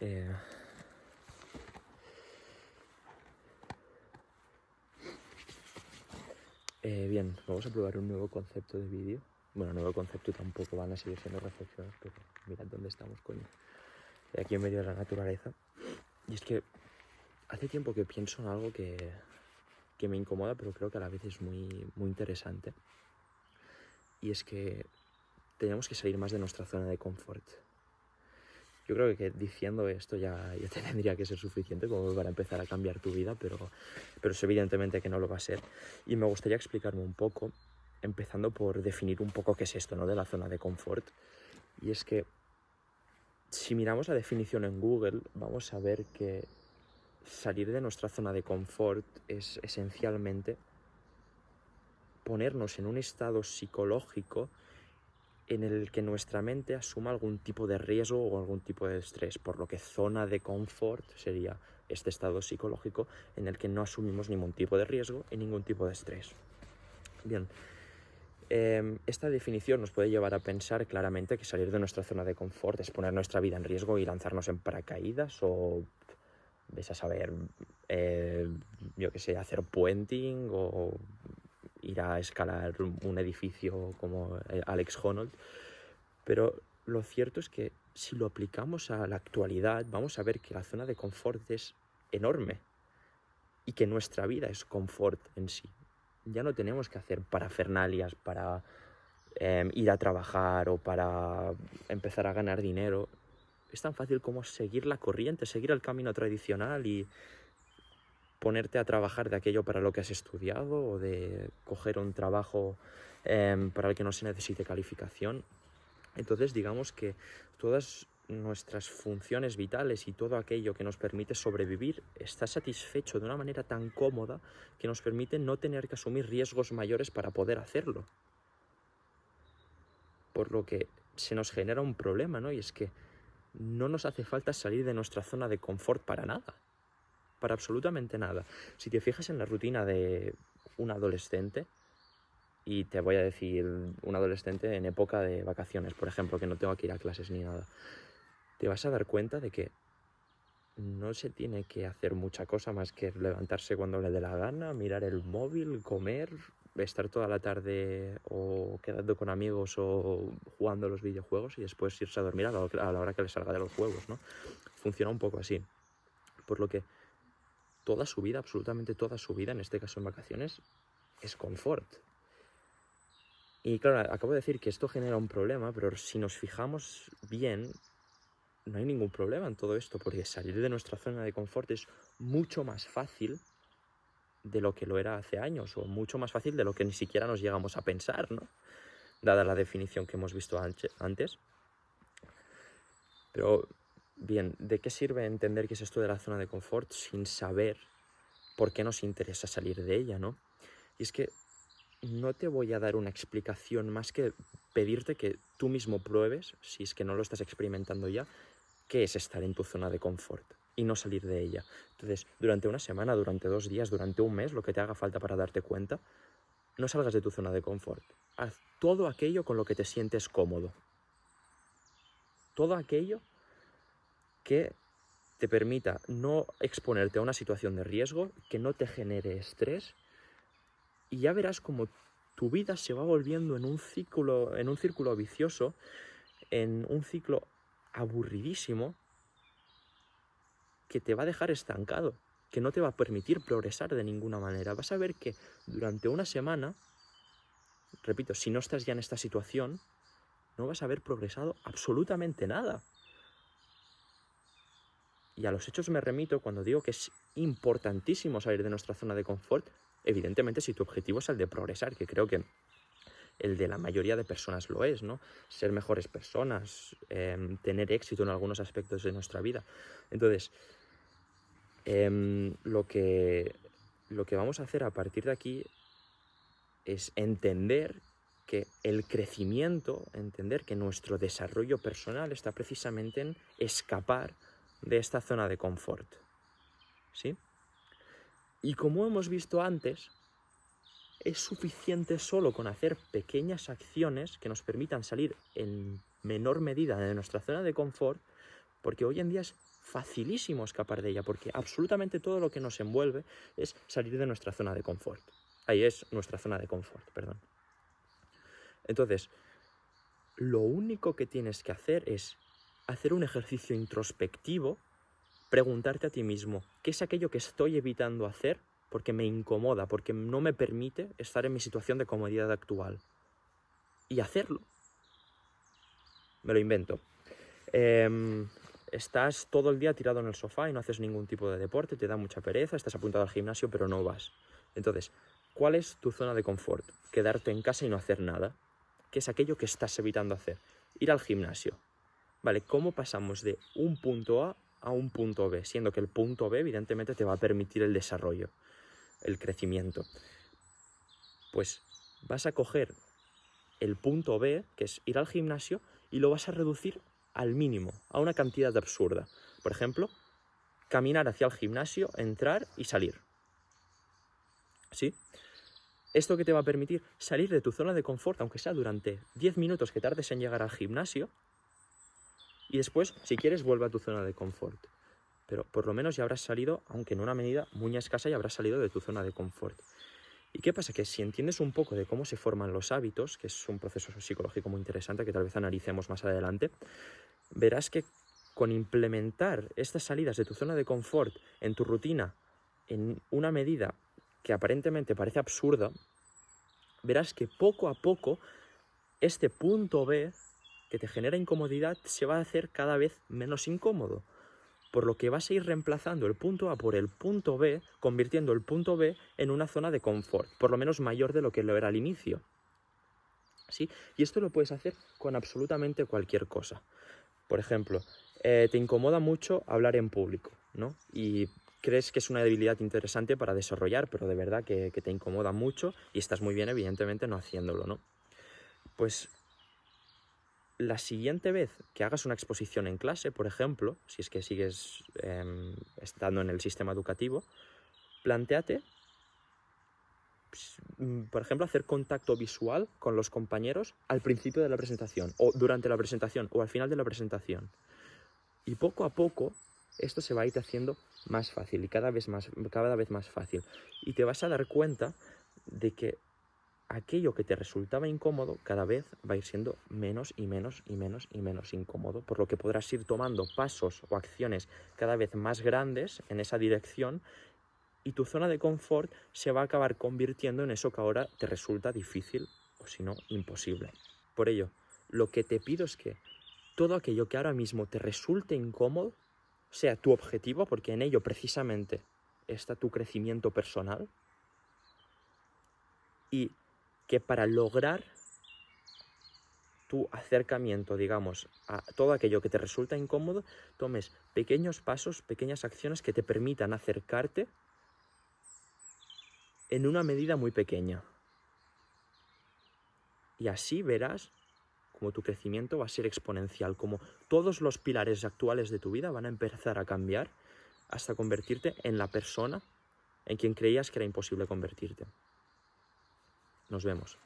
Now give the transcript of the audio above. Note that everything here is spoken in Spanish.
Bien, vamos a probar un nuevo concepto de vídeo. Bueno, nuevo concepto tampoco, van a seguir siendo reflexiones, pero mirad dónde estamos, coño. Aquí en medio de la naturaleza. Y es que hace tiempo que pienso en algo que me incomoda, pero creo que a la vez es muy interesante. Y es que tenemos que salir más de nuestra zona de confort. Yo creo que diciendo esto ya te tendría que ser suficiente como para empezar a cambiar tu vida, pero es evidentemente que no lo va a ser. Y me gustaría explicarme un poco, empezando por definir un poco qué es esto, ¿no?, de la zona de confort. Y es que si miramos la definición en Google, vamos a ver que salir de nuestra zona de confort es esencialmente ponernos en un estado psicológico en el que nuestra mente asuma algún tipo de riesgo o algún tipo de estrés, por lo que zona de confort sería este estado psicológico en el que no asumimos ningún tipo de riesgo y ningún tipo de estrés. Bien, esta definición nos puede llevar a pensar claramente que salir de nuestra zona de confort es poner nuestra vida en riesgo y lanzarnos en paracaídas o, ves a saber, yo qué sé, hacer puenting o ir a escalar un edificio como Alex Honnold. Pero lo cierto es que si lo aplicamos a la actualidad, vamos a ver que la zona de confort es enorme y que nuestra vida es confort en sí. Ya no tenemos que hacer parafernalias para ir a trabajar o para empezar a ganar dinero. Es tan fácil como seguir la corriente, seguir el camino tradicional y ponerte a trabajar de aquello para lo que has estudiado o de coger un trabajo para el que no se necesite calificación. Entonces, digamos que todas nuestras funciones vitales y todo aquello que nos permite sobrevivir está satisfecho de una manera tan cómoda que nos permite no tener que asumir riesgos mayores para poder hacerlo. Por lo que se nos genera un problema, ¿no? Y es que no nos hace falta salir de nuestra zona de confort para nada. Para absolutamente nada. Si te fijas en la rutina de un adolescente, y te voy a decir un adolescente en época de vacaciones, por ejemplo, que no tengo que ir a clases ni nada, te vas a dar cuenta de que no se tiene que hacer mucha cosa más que levantarse cuando le dé la gana, mirar el móvil, comer, estar toda la tarde o quedando con amigos o jugando los videojuegos y después irse a dormir a la hora que le salga de los juegos, ¿no? Funciona un poco así. Por lo que toda su vida, absolutamente toda su vida, en este caso en vacaciones, es confort. Y claro, acabo de decir que esto genera un problema, pero si nos fijamos bien, no hay ningún problema en todo esto, porque salir de nuestra zona de confort es mucho más fácil de lo que lo era hace años, o mucho más fácil de lo que ni siquiera nos llegamos a pensar, ¿no? Dada la definición que hemos visto antes. Pero, bien, ¿de qué sirve entender qué es esto de la zona de confort sin saber por qué nos interesa salir de ella, ¿no? Y es que no te voy a dar una explicación más que pedirte que tú mismo pruebes, si es que no lo estás experimentando ya, qué es estar en tu zona de confort y no salir de ella. Entonces, durante una semana, durante 2 días, durante un mes, lo que te haga falta para darte cuenta, no salgas de tu zona de confort. Haz todo aquello con lo que te sientes cómodo. Todo aquello que te permita no exponerte a una situación de riesgo, que no te genere estrés, y ya verás como tu vida se va volviendo en un círculo vicioso, en un ciclo aburridísimo, que te va a dejar estancado, que no te va a permitir progresar de ninguna manera. Vas a ver que durante una semana, repito, si no estás ya en esta situación, no vas a haber progresado absolutamente nada. Y a los hechos me remito cuando digo que es importantísimo salir de nuestra zona de confort, evidentemente si tu objetivo es el de progresar, que creo que el de la mayoría de personas lo es, ¿no? Ser mejores personas, tener éxito en algunos aspectos de nuestra vida. Entonces, lo que vamos a hacer a partir de aquí es entender que el crecimiento, entender que nuestro desarrollo personal está precisamente en escapar de esta zona de confort, ¿sí? Y como hemos visto antes, es suficiente solo con hacer pequeñas acciones que nos permitan salir en menor medida de nuestra zona de confort porque hoy en día es facilísimo escapar de ella, porque absolutamente todo lo que nos envuelve es salir de nuestra zona de confort. Ahí es nuestra zona de confort, perdón. Entonces, lo único que tienes que hacer es hacer un ejercicio introspectivo, preguntarte a ti mismo, ¿qué es aquello que estoy evitando hacer porque me incomoda, porque no me permite estar en mi situación de comodidad actual? Y hacerlo. Me lo invento. Estás todo el día tirado en el sofá y no haces ningún tipo de deporte, te da mucha pereza, estás apuntado al gimnasio pero no vas. Entonces, ¿cuál es tu zona de confort? Quedarte en casa y no hacer nada. ¿Qué es aquello que estás evitando hacer? Ir al gimnasio. Vale, ¿cómo pasamos de un punto A un punto B? Siendo que el punto B evidentemente te va a permitir el desarrollo, el crecimiento. Pues vas a coger el punto B, que es ir al gimnasio, y lo vas a reducir al mínimo, a una cantidad absurda. Por ejemplo, caminar hacia el gimnasio, entrar y salir. ¿Sí? Esto que te va a permitir salir de tu zona de confort, aunque sea durante 10 minutos que tardes en llegar al gimnasio, y después, si quieres, vuelve a tu zona de confort. Pero por lo menos ya habrás salido, aunque en una medida muy escasa, ya habrás salido de tu zona de confort. ¿Y qué pasa? Que si entiendes un poco de cómo se forman los hábitos, que es un proceso psicológico muy interesante que tal vez analicemos más adelante, verás que con implementar estas salidas de tu zona de confort en tu rutina en una medida que aparentemente parece absurda, verás que poco a poco este punto B que te genera incomodidad se va a hacer cada vez menos incómodo. Por lo que vas a ir reemplazando el punto A por el punto B, convirtiendo el punto B en una zona de confort, por lo menos mayor de lo que lo era al inicio. ¿Sí? Y esto lo puedes hacer con absolutamente cualquier cosa. Por ejemplo, te incomoda mucho hablar en público, ¿no? Y crees que es una debilidad interesante para desarrollar, pero de verdad que te incomoda mucho y estás muy bien, evidentemente, no haciéndolo, ¿no? Pues la siguiente vez que hagas una exposición en clase, por ejemplo, si es que sigues estando en el sistema educativo, plantéate, por ejemplo, hacer contacto visual con los compañeros al principio de la presentación, o durante la presentación, o al final de la presentación. Y poco a poco esto se va a ir haciendo más fácil y cada vez más fácil. Y te vas a dar cuenta de que aquello que te resultaba incómodo cada vez va a ir siendo menos y menos y menos y menos incómodo, por lo que podrás ir tomando pasos o acciones cada vez más grandes en esa dirección y tu zona de confort se va a acabar convirtiendo en eso que ahora te resulta difícil o si no, imposible. Por ello, lo que te pido es que todo aquello que ahora mismo te resulte incómodo sea tu objetivo, porque en ello precisamente está tu crecimiento personal, y que para lograr tu acercamiento, digamos, a todo aquello que te resulta incómodo, tomes pequeños pasos, pequeñas acciones que te permitan acercarte en una medida muy pequeña. Y así verás como tu crecimiento va a ser exponencial, como todos los pilares actuales de tu vida van a empezar a cambiar hasta convertirte en la persona en quien creías que era imposible convertirte. Nos vemos.